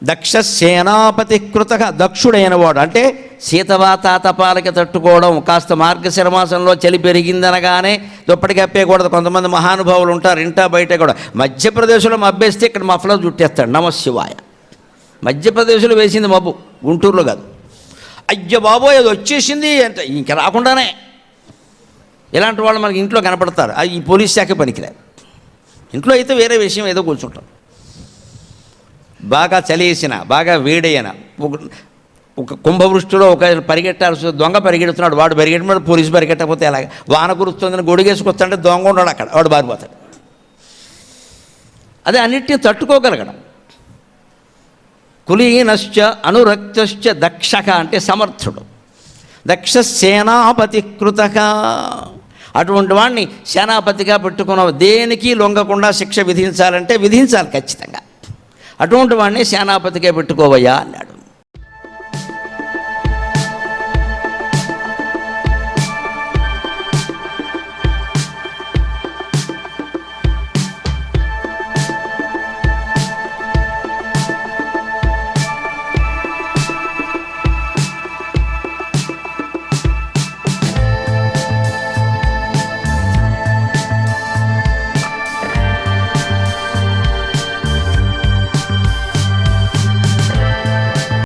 దక్ష సేనాపతి కృతగా, దక్షుడైన వాడు అంటే శీతవాతాతపాలకి తట్టుకోవడం. కాస్త మార్గశిరమాసంలో చలి పెరిగిందనగానే దుప్పటి కప్పేయకూడదు. కొంతమంది మహానుభావులు ఉంటారు ఇంటా బయట కూడా. మధ్యప్రదేశ్లో మబ్బేస్తే ఇక్కడ మఫ్లో జుట్టేస్తాడు. నమశివాయ. మధ్యప్రదేశ్లో వేసింది మబ్బు, గుంటూరులో కాదు. అయ్య బాబోయ్ అది వచ్చేసింది అంటే ఇంక రాకుండానే. ఇలాంటి వాళ్ళు మనకి ఇంట్లో కనపడతారు. ఈ పోలీస్ శాఖ పనికిరారు. ఇంట్లో అయితే వేరే విషయం ఏదో కూర్చుంటారు. బాగా చలేసిన, బాగా వేడైన ఒక కుంభవృష్టిలో ఒక పరిగెట్టాల్సి దొంగ పరిగెడుతున్నాడు. వాడు పరిగెట్టిన పోలీసు పరిగెట్టకపోతే ఎలాగ? వాన కురుస్తుందని గొడుగేసుకొస్తాంటే దొంగ ఉన్నాడు అక్కడ, వాడు బారిపోతాడు. అదే అన్నిటినీ తట్టుకోగలగడం. కులీనశ్చ అనురక్తశ్చ దక్షక అంటే సమర్థుడు. దక్ష సేనాపతి కృతక, అటువంటి వాడిని సేనాపతిగా పెట్టుకున్న దేనికి లొంగకుండా శిక్ష విధించాలంటే విధించాలి ఖచ్చితంగా. అటువంటి వాడిని సేనాపతిగా పెట్టుకోవయ్యా అన్నాడు.